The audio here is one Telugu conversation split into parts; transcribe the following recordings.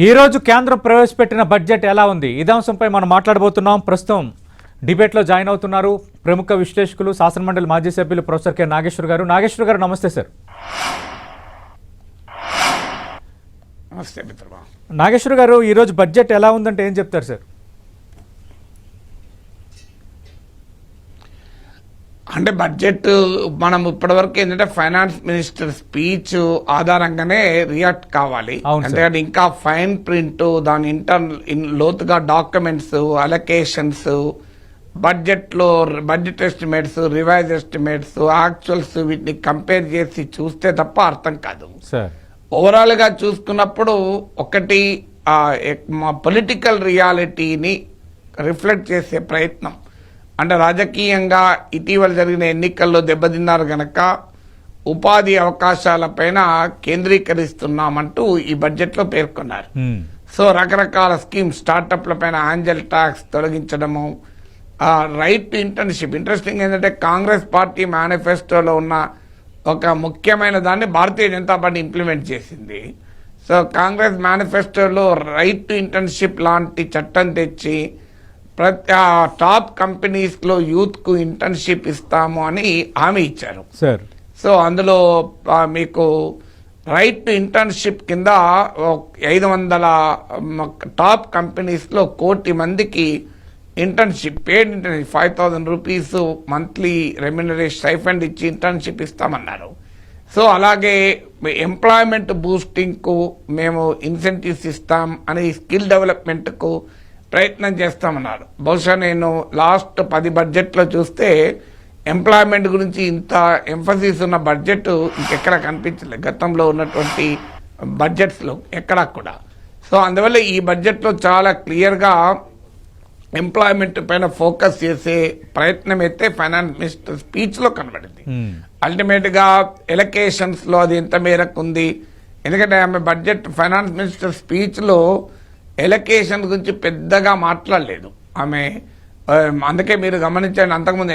ఈరోజు కేంద్రం ప్రవేశపెట్టిన బడ్జెట్ ఎలా ఉంది? ఇదే అంశంపై మనం మాట్లాడబోతున్నాం. ప్రస్తుతం డిబేట్లో జాయిన్ అవుతున్నారు ప్రముఖ విశ్లేషకులు, శాసనమండలి మాజీ సభ్యులు ప్రొఫెసర్ కె నాగేశ్వర్ గారు. నాగేశ్వర్ గారు నమస్తే సార్. నమస్తే మిత్రమా. నాగేశ్వర్ గారు, ఈరోజు బడ్జెట్ ఎలా ఉందంటే ఏం చెప్తారు సార్? అంటే బడ్జెట్ మనం ఇప్పటివరకు ఏంటంటే ఫైనాన్స్ మినిస్టర్ స్పీచ్ ఆధారంగానే రియాక్ట్ కావాలి. అంటే ఇంకా ఫైన్ ప్రింట్, దాని లోతుగా documents, allocations, budget estimates, revise estimates, actuals, వీటిని కంపేర్ చేసి చూస్తే తప్ప అర్థం కాదు. ఓవరాల్ గా చూసుకున్నప్పుడు ఒకటి పొలిటికల్ రియాలిటీని రిఫ్లెక్ట్ చేసే ప్రయత్నం, అంటే రాజకీయంగా ఇటీవల జరిగిన ఎన్నికల్లో దెబ్బతిన్నారు గనక ఉపాధి అవకాశాలపైన కేంద్రీకరిస్తున్నామంటూ ఈ బడ్జెట్లో పేర్కొన్నారు. సో రకరకాల స్కీమ్స్, స్టార్టప్ల పైన యాంజల్ ట్యాక్స్ తొలగించడము, రైట్ టు ఇంటర్న్షిప్. ఇంట్రెస్టింగ్ ఏంటంటే కాంగ్రెస్ పార్టీ మేనిఫెస్టోలో ఉన్న ఒక ముఖ్యమైన దాన్ని భారతీయ జనతా పార్టీ ఇంప్లిమెంట్ చేసింది. సో కాంగ్రెస్ మేనిఫెస్టోలో రైట్ టు ఇంటర్న్షిప్ లాంటి చట్టం తెచ్చి ప్రతి టాప్ కంపెనీస్లో యూత్కు ఇంటర్న్షిప్ ఇస్తాము అని హామీ ఇచ్చారు. సో అందులో మీకు రైట్ టు ఇంటర్న్షిప్ కింద 500 టాప్ కంపెనీస్లో 1 కోటి మందికి internship, paid internship, 5,000 rupees monthly remuneration stipend ఇచ్చి ఇంటర్న్షిప్ ఇస్తామన్నారు. సో అలాగే ఎంప్లాయ్మెంట్ బూస్టింగ్కు మేము ఇన్సెంటివ్స్ ఇస్తాం అని స్కిల్ డెవలప్మెంట్కు ప్రయత్నం చేస్తామన్నారు. బహుశా నేను లాస్ట్ 10 బడ్జెట్లో చూస్తే ఎంప్లాయ్మెంట్ గురించి ఇంత ఎంఫసిస్ ఉన్న బడ్జెట్ ఇంకెక్కడ కనిపించలేదు గతంలో ఉన్నటువంటి బడ్జెట్స్లో ఎక్కడా కూడా. సో అందువల్ల ఈ బడ్జెట్లో చాలా క్లియర్గా ఎంప్లాయ్మెంట్ పైన ఫోకస్ చేసే ప్రయత్నం అయితే ఫైనాన్స్ మినిస్టర్ స్పీచ్లో కనబడింది. అల్టిమేట్గా ఎలకేషన్స్లో అది ఎంత మేరకు ఉంది, ఎందుకంటే ఆమె ఫైనాన్స్ మినిస్టర్ స్పీచ్లో ఎలకేషన్ గురించి పెద్దగా మాట్లాడలేదు ఆమె. అందుకే మీరు గమనించండి, అంతకుముందు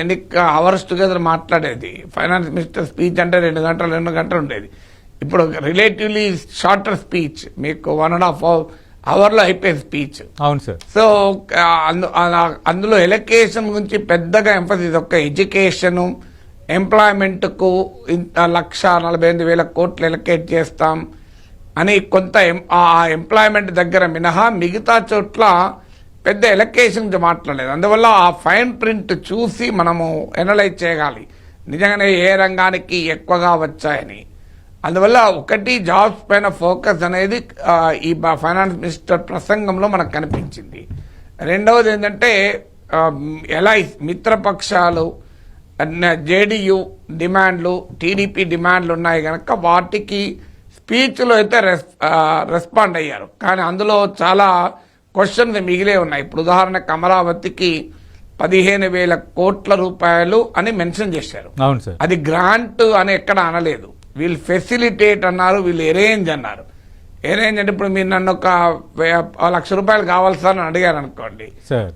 అవర్స్ టుగెదర్ మాట్లాడేది ఫైనాన్స్ మినిస్టర్ స్పీచ్ అంటే 2 గంటలు ఉండేది. ఇప్పుడు రిలేటివ్లీ షార్టర్ స్పీచ్, మీకు 1.5 అవర్లో అయిపోయే స్పీచ్. అవును సార్. సో అందులో ఎలకేషన్ గురించి పెద్దగా ఎంఫసిస్, ఒక ఎడ్యుకేషను, ఎంప్లాయ్మెంట్కు 1,48,000 కోట్లు ఎలకేట్ చేస్తాం అని కొంత ఆ ఎంప్లాయ్మెంట్ దగ్గర మినహా మిగతా చోట్ల పెద్ద ఎలకేషన్ మాట్లాడలేదు. అందువల్ల ఆ ఫైన్ ప్రింట్ చూసి మనము ఎనలైజ్ చేయగాలి నిజంగానే ఏ రంగానికి ఎక్కువగా వచ్చాయని. అందువల్ల ఒకటి జాబ్స్ పైన ఫోకస్ అనేది ఈ ఫైనాన్స్ మినిస్టర్ ప్రసంగంలో మనకు కనిపించింది. రెండవది ఏంటంటే ఎల్ఐస్ మిత్రపక్షాలు, జేడీయూ డిమాండ్లు, టీడీపీ డిమాండ్లు ఉన్నాయి కనుక వాటికి స్పీచ్లో అయితే రెస్పాండ్ అయ్యారు. కానీ అందులో చాలా క్వశ్చన్స్ మిగిలే ఉన్నాయి. ఇప్పుడు ఉదాహరణకు అమరావతికి 15,000 కోట్ల రూపాయలు అని మెన్షన్ చేశారు. అది గ్రాంట్ అని ఎక్కడ అనలేదు. వీళ్ళు ఫెసిలిటేట్ అన్నారు, వీళ్ళు అరేంజ్ అన్నారు. అరేంజ్ అంటే ఇప్పుడు మీరు నన్ను ఒక 1,00,000 రూపాయలు కావాలి సార్ అని అడిగారు అనుకోండి,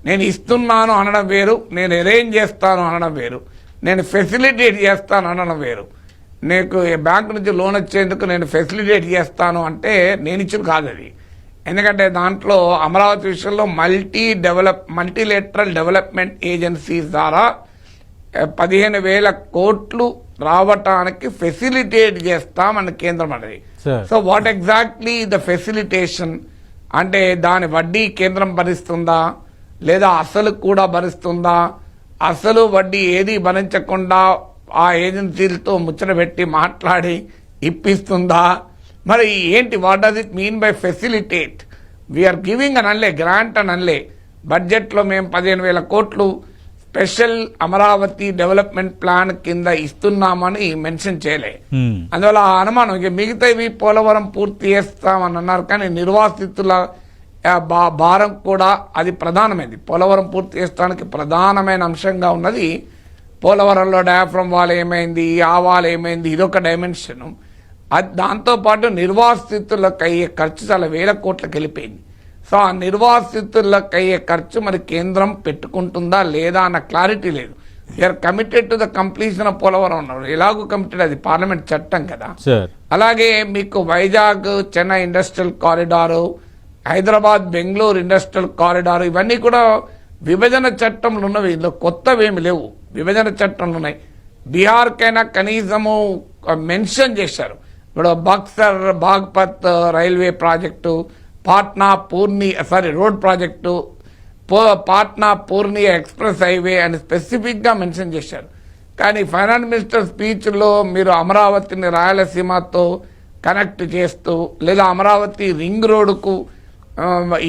నేను ఇస్తున్నాను అనడం వేరు, నేను అరేంజ్ చేస్తాను అనడం వేరు, నేను ఫెసిలిటేట్ చేస్తాను అనడం వేరు. నీకు బ్యాంకు నుంచి లోన్ వచ్చేందుకు నేను ఫెసిలిటేట్ చేస్తాను అంటే నేను ఇచ్చిన కాదు అది. ఎందుకంటే దాంట్లో అమరావతి విషయంలో మల్టీలేటరల్ డెవలప్మెంట్ ఏజెన్సీస్ ద్వారా 15,000 కోట్లు రావటానికి ఫెసిలిటేట్ చేస్తామని కేంద్రం అనేది. So what exactly the facilitation అంటే దాని వడ్డీ కేంద్రం భరిస్తుందా లేదా అసలు కూడా భరిస్తుందా, అసలు వడ్డీ ఏది భరించకుండా ఆ ఏజెన్సీలతో ముచ్చట పెట్టి మాట్లాడి ఇప్పిస్తుందా, మరి ఏంటి, what does it mean by facilitate? We're giving అని అనలే, గ్రాంట్ అని అనలే. బడ్జెట్లో మేము 15,000 కోట్లు స్పెషల్ అమరావతి డెవలప్మెంట్ ప్లాన్ కింద ఇస్తున్నామని మెన్షన్ చేయలే. అందువల్ల ఆ అనుమానం. ఇక మిగతావి పోలవరం పూర్తి చేస్తామని అన్నారు, కానీ నిర్వాసితుల భారం కూడా అది ప్రధానమైంది. పోలవరం పూర్తి చేయడానికి ప్రధానమైన అంశంగా ఉన్నది పోలవరంలో డయాఫ్రమ్ వాల్ ఏమైంది, ఆ వాల్ ఏమైంది, ఇదొక డైమెన్షన్. దాంతోపాటు నిర్వాసితులకు అయ్యే ఖర్చు చాలా 1,000 కోట్లకు వెళ్ళిపోయింది. సో ఆ నిర్వాసితులకు అయ్యే ఖర్చు మరి కేంద్రం పెట్టుకుంటుందా లేదా అన్న క్లారిటీ లేదు. We're committed to the completion of Polavaram ఉన్నారు. ఎలాగో కమిటెడ్, అది పార్లమెంట్ చట్టం కదా. అలాగే మీకు Vizag Chennai industrial corridor, Hyderabad Bengaluru industrial corridor ఇవన్నీ కూడా విభజన చట్టంలో ఉన్నవి, ఇందులో కొత్తవేమి లేవు. విభజన చట్టంలో ఉన్నాయి. బీహార్కైనా కనీసము మెన్షన్ చేశారు. ఇప్పుడు Buxar Baghpat railway project, Patna Purni road project, Patna Purnia express highway అని స్పెసిఫిక్గా మెన్షన్ చేశారు. కానీ ఫైనాన్స్ మినిస్టర్ స్పీచ్లో మీరు అమరావతిని రాయలసీమతో కనెక్ట్ చేస్తూ, లేదా అమరావతి రింగ్ రోడ్డుకు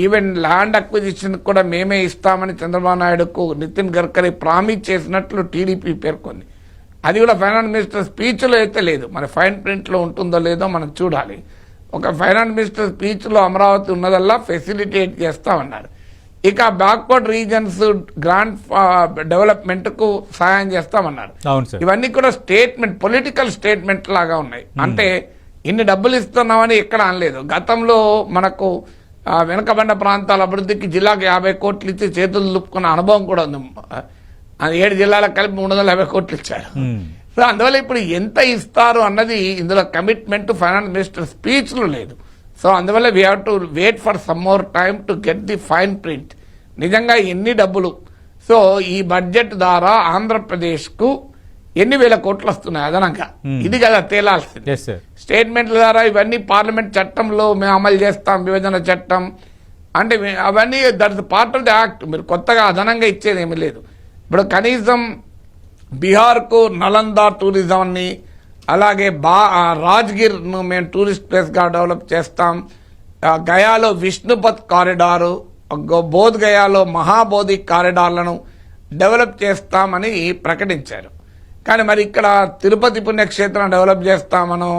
ఈవెన్ ల్యాండ్ అక్విజిషన్ కూడా మేమే ఇస్తామని చంద్రబాబు నాయుడుకు నితిన్ గడ్కరీ ప్రామిస్ చేసినట్లు టీడీపీ పేర్కొంది. అది కూడా ఫైనాన్స్ మినిస్టర్ స్పీచ్లో అయితే లేదు. మరి ఫైన్ ప్రింట్లో ఉంటుందో లేదో మనం చూడాలి. ఒక ఫైనాన్స్ మినిస్టర్ స్పీచ్లో అమరావతి ఉన్నదల్లా ఫెసిలిటేట్ చేస్తామన్నారు. ఇక బ్యాక్వర్డ్ రీజన్స్ గ్రాండ్ డెవలప్మెంట్కు సహాయం చేస్తామన్నారు. ఇవన్నీ కూడా స్టేట్మెంట్, పొలిటికల్ స్టేట్మెంట్ లాగా ఉన్నాయి. అంటే ఇన్ని డబ్బులు ఇస్తున్నామని ఎక్కడ అనలేదు. గతంలో మనకు వెనుకబడిన ప్రాంతాల అభివృద్ధికి జిల్లాకు 50 కోట్లు ఇచ్చి చేతులు దులుపుకున్న అనుభవం కూడా ఉంది. 7 జిల్లాలకు కలిపి 350 కోట్లు ఇచ్చారు. సో అందువల్ల ఇప్పుడు ఎంత ఇస్తారు అన్నది ఇందులో కమిట్మెంట్ ఫైనాన్స్ మినిస్టర్ స్పీచ్లో లేదు. సో అందువల్ల we have to wait for some more time to get the fine print. నిజంగా ఎన్ని డబ్బులు, సో ఈ బడ్జెట్ ద్వారా ఆంధ్రప్రదేశ్కు ఎన్ని వేల కోట్లు వస్తున్నాయి అదనంగా, ఇది కదా తేలాల్సింది. స్టేట్మెంట్ల ద్వారా ఇవన్నీ పార్లమెంట్ చట్టంలో మేము అమలు చేస్తాం, విభజన చట్టం అంటే అవన్నీ that's part of the act. మీరు కొత్తగా అదనంగా ఇచ్చేది ఏమీ లేదు. ఇప్పుడు కనీసం బీహార్కు నలంద టూరిజంని, అలాగే రాజ్గిర్ను మేము టూరిస్ట్ ప్లేస్గా డెవలప్ చేస్తాం, గయాలో విష్ణుపత్ కారిడారు, బోధ్ గయాలో మహాబోధి కారిడార్లను డెవలప్ చేస్తామని ప్రకటించారు. కానీ మరి ఇక్కడ తిరుపతి పుణ్యక్షేత్రం డెవలప్ చేస్తామనో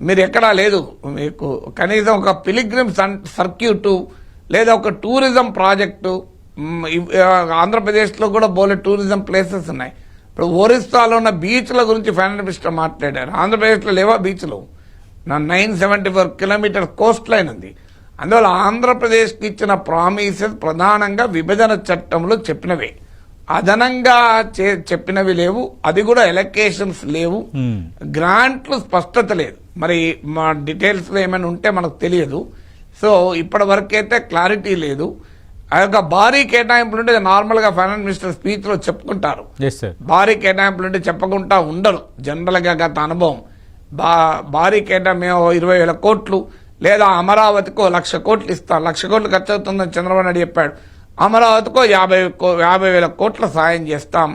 మీరు ఎక్కడా లేదు. మీకు కనీసం ఒక పిలిగ్రిమ్ సర్క్యూటు లేదా ఒక టూరిజం ప్రాజెక్టు, ఆంధ్రప్రదేశ్లో కూడా బోలే టూరిజం ప్లేసెస్ ఉన్నాయి. ఇప్పుడు ఒరిస్సాలో ఉన్న బీచ్ల గురించి ఫైనాన్స్ మినిస్టర్ మాట్లాడారు. ఆంధ్రప్రదేశ్లో లేవా బీచ్లు? 974 కిలోమీటర్ కోస్ట్ లైన్ ఉంది. అందువల్ల ఆంధ్రప్రదేశ్కి ఇచ్చిన ప్రామిసెస్ ప్రధానంగా విభజన చట్టంలో చెప్పినవే, అదనంగా చెప్పినవి లేవు. అది కూడా ఎలకేషన్స్ లేవు, గ్రాంట్లు స్పష్టత లేదు. మరి మా డీటెయిల్స్లో ఏమైనా ఉంటే మనకు తెలియదు. సో ఇప్పటి వరకైతే క్లారిటీ లేదు. ఆ యొక్క భారీ కేటాయింపులు ఉంటే నార్మల్గా ఫైనాన్స్ మినిస్టర్ స్పీచ్లో చెప్పుకుంటారు. భారీ కేటాయింపులు ఉంటే చెప్పకుండా ఉండరు జనరల్గా. గత అనుభవం భారీ కేటాయింపు 20,000 కోట్లు లేదా అమరావతికో 1,00,000 కోట్లు ఇస్తాం, 1,00,000 కోట్లు ఖర్చు అవుతుందని చంద్రబాబు నాయుడు చెప్పాడు. అమరావతికో 50,000 కోట్ల సాయం చేస్తాం,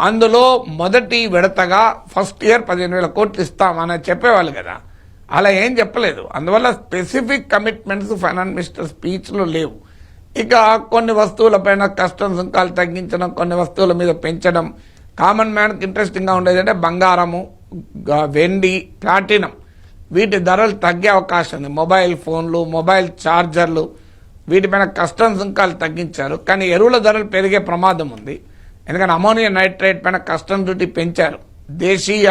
అందులో మొదటి విడతగా ఫస్ట్ ఇయర్ 15,000 కోట్లు ఇస్తాం అని చెప్పేవాళ్ళు కదా. అలా ఏం చెప్పలేదు. అందువల్ల స్పెసిఫిక్ కమిట్మెంట్స్ ఫైనాన్స్ మినిస్టర్ స్పీచ్లో లేవు. ఇక కొన్ని వస్తువులపైన కస్టమ్స్ సుంకాలు తగ్గించడం, కొన్ని వస్తువుల మీద పెంచడం. కామన్ మ్యాన్కి ఇంట్రెస్టింగ్గా ఉండేది అంటే బంగారము, వెండి, ప్లాటినం వీటి ధరలు తగ్గే అవకాశం ఉంది. మొబైల్ ఫోన్లు, మొబైల్ ఛార్జర్లు వీటిపైన కస్టమ్స్ సుంకాలు తగ్గించారు. కానీ ఎరువుల ధరలు పెరిగే ప్రమాదం ఉంది. ఎందుకంటే అమోనియా నైట్రేట్ పైన కస్టమ్ డ్యూటీ పెంచారు, దేశీయ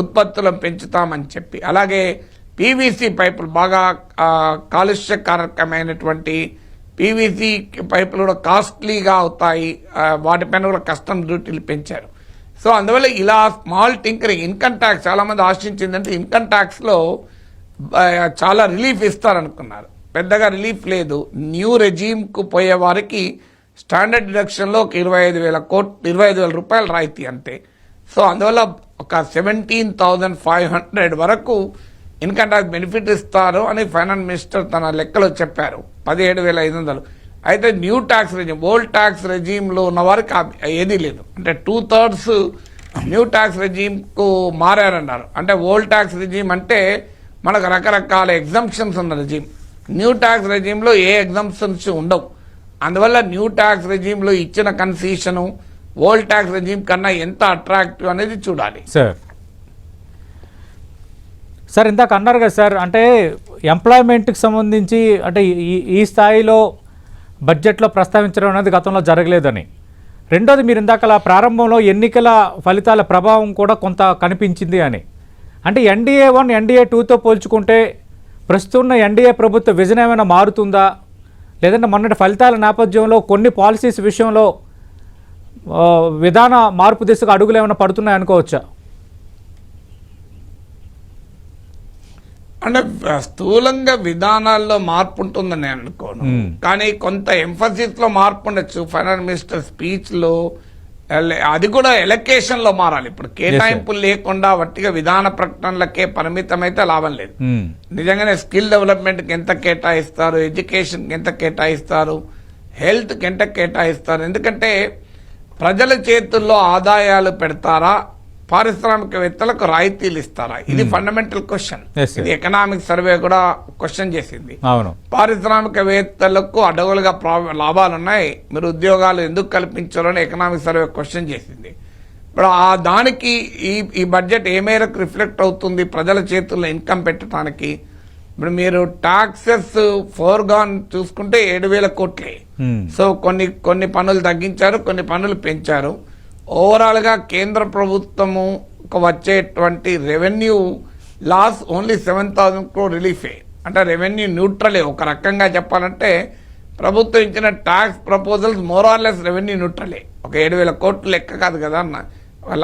ఉత్పత్తులను పెంచుతామని చెప్పి. అలాగే పీవీసీ పైపులు, బాగా కాలుష్యకారకమైనటువంటి పీవీసీ పైపులు కూడా కాస్ట్లీగా అవుతాయి, వాటిపైన కూడా కస్టమ్ డ్యూటీలు పెంచారు. సో అందువల్ల ఇలా స్మాల్ టింకరింగ్, ఇన్కమ్ ట్యాక్స్ చాలామంది ఆశించిందంటే ఇన్కమ్ ట్యాక్స్లో చాలా రిలీఫ్ ఇస్తారనుకున్నారు. పెద్దగా రిలీఫ్ లేదు. న్యూ రెజీమ్కు పోయే వారికి స్టాండర్డ్ డిడక్షన్లో ఒక 25,000 రూపాయలు రాయితీ అంతే. సో అందువల్ల ఒక 17,500 వరకు ఇన్కమ్ ట్యాక్స్ బెనిఫిట్ ఇస్తారు అని ఫైనాన్స్ మినిస్టర్ తన లెక్కలో చెప్పారు. 17,500. అయితే new tax regime, old tax రెజీమ్లో ఉన్న వారికి ఏదీ లేదు. అంటే 2/3 న్యూ ట్యాక్స్ రెజీమ్కు మారారన్నారు. అంటే ఓల్డ్ ట్యాక్స్ రెజీమ్ అంటే మనకు రకరకాల ఎగ్జంప్షన్స్ ఉన్న రెజీమ్. న్యూ ట్యాక్స్ రెజీమ్లో ఏ ఎగ్జంప్షన్స్ ఉండవు. అందువల్ల న్యూ ట్యాక్స్ రెజీమ్లో ఇచ్చిన కన్సీషను ఓల్డ్ ట్యాక్స్ రెజీమ్ కన్నా ఎంత అట్రాక్టివ్ అనేది చూడాలి. సార్ ఇందాక అన్నారు కదా సార్, అంటే ఎంప్లాయ్మెంట్కి సంబంధించి అంటే ఈ స్థాయిలో బడ్జెట్లో ప్రస్తావించడం అనేది గతంలో జరగలేదని. రెండోది, మీరు ఇందాక ప్రారంభంలో ఎన్నికల ఫలితాల ప్రభావం కూడా కొంత కనిపించింది అని. అంటే ఎన్డీఏ 1 ఎన్డీఏ 2తో పోల్చుకుంటే ప్రస్తుతం ఎన్డీఏ ప్రభుత్వ విజన్ ఏమైనా మారుతుందా, లేదంటే మొన్నటి ఫలితాల నేపథ్యంలో కొన్ని పాలసీస్ విషయంలో విధాన మార్పు దిశగా అడుగులు ఏమైనా పడుతున్నాయి అనుకోవచ్చా? అంటే స్థూలంగా విధానాల్లో మార్పు ఉంటుందని నేను అనుకోను, కానీ కొంత ఎంఫసిస్ లో మార్పు ఉండొచ్చు. ఫైనాన్స్ మినిస్టర్ స్పీచ్ లో అది కూడా ఎలకేషన్ లో మారాలి. ఇప్పుడు కేటాయింపులు లేకుండా వట్టిగా విధాన ప్రకటనలకే పరిమితమైతే లాభం లేదు. నిజంగానే స్కిల్ డెవలప్మెంట్ కి ఎంత కేటాయిస్తారు, ఎడ్యుకేషన్ కి ఎంత కేటాయిస్తారు, హెల్త్ కి ఎంత కేటాయిస్తారు. ఎందుకంటే ప్రజల చేతుల్లో ఆదాయాలు పెడతారా, పారిశ్రామికవేత్తలకు రాయితీలు ఇస్తారా? ఇది ఫండమెంటల్ క్వశ్చన్. ఇది ఎకనామిక్ సర్వే కూడా క్వశ్చన్ చేసింది. పారిశ్రామికవేత్తలకు అడవులుగా లాభాలున్నాయి, మీరు ఉద్యోగాలు ఎందుకు కల్పించారు అని ఎకనామిక్ సర్వే క్వశ్చన్ చేసింది. ఇప్పుడు ఆ దానికి ఈ బడ్జెట్ ఏ మేరకు రిఫ్లెక్ట్ అవుతుంది ప్రజల చేతుల్లో ఇన్కమ్ పెట్టడానికి? ఇప్పుడు మీరు టాక్సెస్ ఫోర్గాన్ చూసుకుంటే 7,000 కోట్లే. సో కొన్ని పన్నులు తగ్గించారు, కొన్ని పన్నులు పెంచారు. ఓవరాల్ గా కేంద్ర ప్రభుత్వము వచ్చేటువంటి రెవెన్యూ లాస్ ఓన్లీ 7,000 crore రిలీఫే. అంటే రెవెన్యూ న్యూట్రలే ఒక రకంగా చెప్పాలంటే. ప్రభుత్వం ఇచ్చిన ట్యాక్స్ ప్రపోజల్స్ మోరార్లెస్ రెవెన్యూ న్యూట్రలే. ఒక 7,000 కోట్లు లెక్క కాదు కదా అన్న,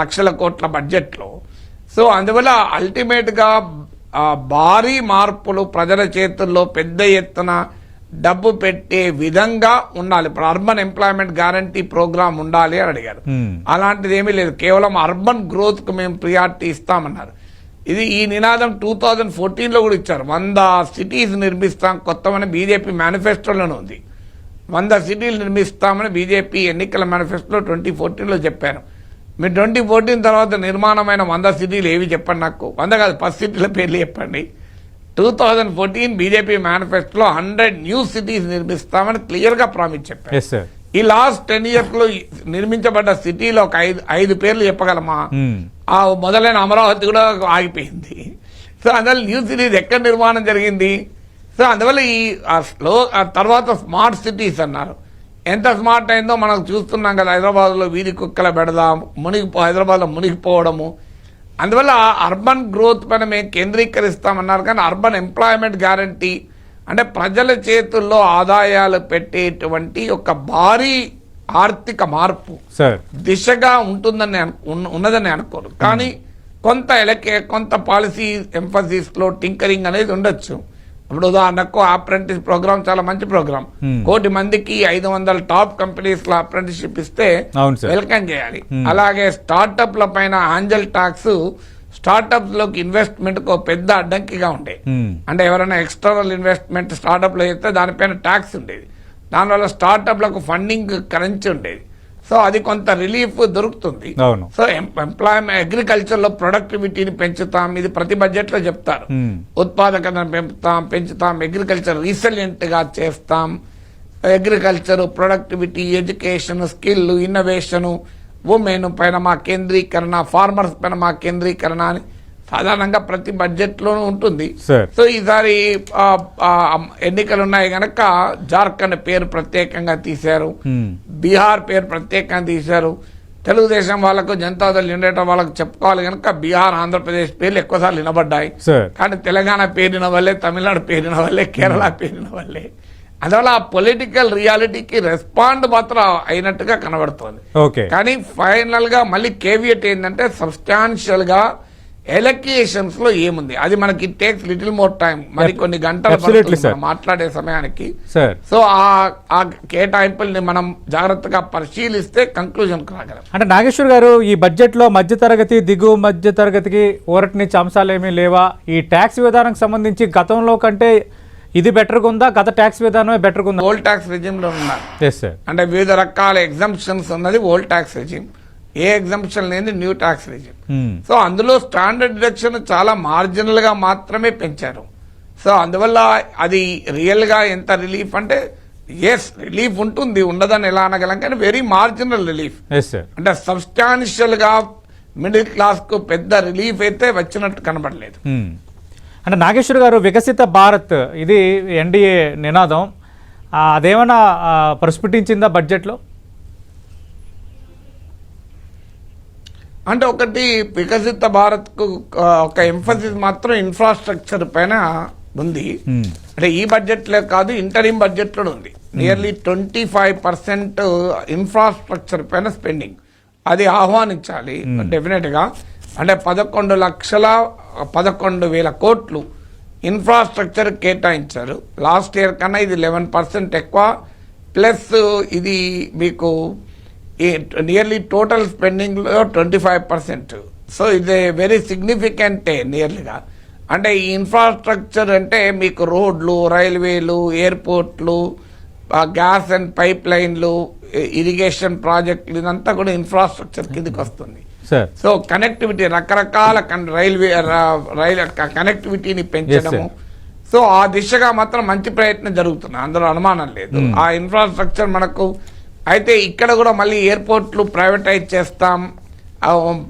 లక్షల కోట్ల బడ్జెట్ లో. సో అందువల్ల అల్టిమేట్ గా భారీ మార్పులు ప్రజల చేతుల్లో పెద్ద ఎత్తున డబ్బు పెట్టే విధంగా ఉండాలి. ఇప్పుడు అర్బన్ ఎంప్లాయ్మెంట్ గ్యారంటీ ప్రోగ్రామ్ ఉండాలి అని అడిగారు. అలాంటిది ఏమీ లేదు, కేవలం అర్బన్ గ్రోత్ కు మేము ప్రియారిటీ ఇస్తామన్నారు. ఇది ఈ నినాదం 2014 లో కూడా ఇచ్చారు. 100 సిటీస్ నిర్మిస్తాం కొత్తమని బీజేపీ మేనిఫెస్టోలోనే ఉంది. 100 సిటీలు నిర్మిస్తామని బీజేపీ ఎన్నికల మేనిఫెస్టోలో 2014 లో చెప్పారు. మీరు 2014 తర్వాత నిర్మాణమైన 100 సిటీలు ఏవి చెప్పండి నాకు. 100 కాదు, 10 సిటీల పేర్లు చెప్పండి. 2014 బీజేపీ మేనిఫెస్టోలో 100 న్యూ సిటీస్ నిర్మిస్తామని క్లియర్ గా ప్రామిస్ చెప్పారు. ఈ లాస్ట్ 10 years లో నిర్మించబడ్డ సిటీలో ఒక 5 పేర్లు చెప్పగలమా? ఆ మొదలైన అమరావతి కూడా ఆగిపోయింది. సో అందువల్ల న్యూ సిటీస్ ఎక్కడ నిర్మాణం జరిగింది? సో అందువల్ల తర్వాత స్మార్ట్ సిటీస్ అన్నారు. ఎంత స్మార్ట్ అయిందో మనం చూస్తున్నాం కదా. హైదరాబాద్ లో వీధి కుక్కల బెడదాం, హైదరాబాద్ లో మునిగిపోవడము. అందువల్ల అర్బన్ గ్రోత్ పైన మేము కేంద్రీకరిస్తామన్నారు. కానీ అర్బన్ ఎంప్లాయ్మెంట్ గ్యారంటీ అంటే ప్రజల చేతుల్లో ఆదాయాలు పెట్టేటువంటి ఒక భారీ ఆర్థిక మార్పు దిశగా ఉన్నదని అనుకోరు. కానీ కొంత పాలసీ ఎంఫసిస్ లో టింకరింగ్ అనేది ఉండొచ్చు. ఇప్పుడు ఉదాహరణకు అప్రెంటిస్ ప్రోగ్రామ్ చాలా మంచి ప్రోగ్రామ్. 1 కోటి మందికి 500 టాప్ కంపెనీస్ లో అప్రెంటిస్షిప్ ఇస్తే వెల్కమ్ చేయాలి. అలాగే స్టార్టప్ల పైన ఆంజల్ టాక్స్ స్టార్టప్స్ లోకి ఇన్వెస్ట్మెంట్ కు పెద్ద అడ్డంకిగా ఉండే. అంటే ఎవరైనా ఎక్స్టర్నల్ ఇన్వెస్ట్మెంట్ స్టార్టప్ లో చేస్తే దానిపైన ట్యాక్స్ ఉండేది. దానివల్ల స్టార్టప్లకు ఫండింగ్ కరెన్సీ ఉండేది. సో అది కొంత రిలీఫ్ దొరుకుతుంది. సో ఎంప్లాయ్మెంట్ అగ్రికల్చర్ లో ప్రొడక్టివిటీని పెంచుతాం, ఇది ప్రతి బడ్జెట్ లో చెప్తారు. ఉత్పాదకతను పెంచుతాం, అగ్రికల్చర్ రీసెలియంట్ గా చేస్తాం. Agriculture, productivity, education, skill, innovation, women పైన మా కేంద్రీకరణ, ఫార్మర్స్ పైన మా కేంద్రీకరణ అని సాధారణంగా ప్రతి బడ్జెట్ లోనూ ఉంటుంది. సో ఈసారి ఎన్నికలు ఉన్నాయి గనక జార్ఖండ్ పేరు ప్రత్యేకంగా తీశారు, బీహార్ పేరు ప్రత్యేకంగా తీశారు. తెలుగుదేశం వాళ్ళకు, జనతాదళ్ యునైటెడ్ వాళ్ళకు చెప్పుకోవాలి కనుక బీహార్, ఆంధ్రప్రదేశ్ పేర్లు ఎక్కువసార్లు వినబడ్డాయి. కానీ తెలంగాణ పేరిన వల్లే, తమిళనాడు పేరిన వల్లే, కేరళ పేరిన వల్లే. అందువల్ల ఆ పొలిటికల్ రియాలిటీకి రెస్పాండ్ మాత్రం అయినట్టుగా కనబడుతోంది. కానీ ఫైనల్ గా మళ్ళీ కేవియట్ ఏంటంటే సబ్స్టాన్షియల్ గా ఎలక్యూషన్స్ లో ఏముంది అది మనకి టేక్స్ లిటిల్ మోర్ టైం, మరి కొన్ని గంటలు మాట్లాడే సమయానికి. సో ఆ కేటాయింపుల్ని మనం జాగ్రత్తగా పరిశీలిస్తే కంక్లూజన్ రాగలం. అంటే నాగేశ్వర్ గారు, ఈ బడ్జెట్ లో మధ్యతరగతి, దిగువ మధ్య తరగతికి ఊరటనిచ్చే అంశాలు ఏమీ లేవా? ఈ ట్యాక్స్ విధానానికి సంబంధించి గతంలో కంటే ఇది బెటర్గా ఉందా? గత ట్యాక్స్ విధానమే బెటర్గా ఉందా? ఓల్డ్ ట్యాక్స్ రెజిమ్ లో ఉన్నారు. అంటే వివిధ రకాల ఎగ్జంప్షన్స్ ఉన్నది ఓల్డ్ ట్యాక్స్ రెజిమ్. ఏ ఎగ్జంప్షన్ లేని న్యూ ట్యాక్స్ రెజిమ్. సో అందులో స్టాండర్డ్ డిడక్షన్ చాలా మార్జినల్ గా మాత్రమే పెంచారు. సో అందువల్ల అది రియల్ గా ఎంత రిలీఫ్ అంటే, ఎస్ రిలీఫ్ ఉంటుంది, ఉండదని ఎలా అనగలం, కానీ వెరీ మార్జినల్ రిలీఫ్. అంటే సబ్స్టాన్షియల్ గా మిడిల్ క్లాస్ కు పెద్ద రిలీఫ్ అయితే వచ్చినట్టు కనబడలేదు. అంటే నాగేశ్వర్ గారు, వికసిత భారత్ ఇది ఎన్డీఏ నినాదం, అదేమైనా ప్రస్ఫుటించిందా బడ్జెట్లో? అంటే ఒకటి, వికసిత భారత్ కు ఒక ఎంఫసిస్ మాత్రం ఇన్ఫ్రాస్ట్రక్చర్ పైన ఉంది. అంటే ఈ బడ్జెట్ లో కాదు, ఇంటరిమ్ బడ్జెట్ లో ఉంది. నియర్లీ 25% ఇన్ఫ్రాస్ట్రక్చర్ పైన స్పెండింగ్. అది ఆహ్వానించాలి డెఫినెట్ గా. అంటే 11,11,000 కోట్లు ఇన్ఫ్రాస్ట్రక్చర్ కేటాయించారు. లాస్ట్ ఇయర్ కన్నా ఇది 11% ఎక్కువ, ప్లస్ ఇది మీకు నియర్లీ టోటల్ స్పెండింగ్లో 25%. సో ఇది వెరీ సిగ్నిఫికెంట్ నియర్లీగా. అంటే ఈ ఇన్ఫ్రాస్ట్రక్చర్ అంటే మీకు రోడ్లు, రైల్వేలు, ఎయిర్పోర్ట్లు, గ్యాస్ అండ్ పైప్ లైన్లు, ఇరిగేషన్ ప్రాజెక్టులు, ఇదంతా కూడా ఇన్ఫ్రాస్ట్రక్చర్ కిందకి వస్తుంది. సో కనెక్టివిటీ, రకరకాల రైలు కనెక్టివిటీని పెంచడము. సో ఆ దిశగా మాత్రం మంచి ప్రయత్నం జరుగుతుంది, అందులో అనుమానం లేదు. ఆ ఇన్ఫ్రాస్ట్రక్చర్ మనకు అయితే ఇక్కడ కూడా మళ్ళీ ఎయిర్పోర్ట్లు ప్రైవేటైజ్ చేస్తాం,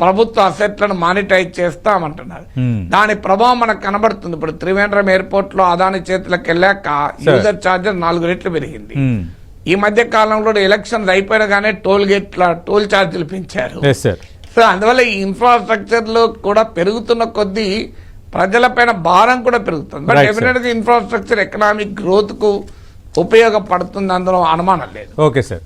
ప్రభుత్వ అసెట్లను మానిటైజ్ చేస్తామంటున్నారు. దాని ప్రభావం మనకు కనబడుతుంది. ఇప్పుడు త్రివేంద్రం ఎయిర్పోర్ట్ లో అదాని చేతులకు వెళ్ళాక యూజర్ ఛార్జెస్ 4 రెట్లు పెరిగింది. ఈ మధ్య కాలంలో ఎలక్షన్స్ అయిపోయినగానే టోల్ ఛార్జీలు పెంచారు. సో అందువల్ల ఈ ఇన్ఫ్రాస్ట్రక్చర్ లో కూడా పెరుగుతున్న కొద్దీ ప్రజలపైన భారం కూడా పెరుగుతుంది. బట్ డెఫినెట్ గా ఇన్ఫ్రాస్ట్రక్చర్ ఎకనామిక్ గ్రోత్ కు ఉపయోగపడుతుంది, అందులో అనుమానం లేదు. Okay sir.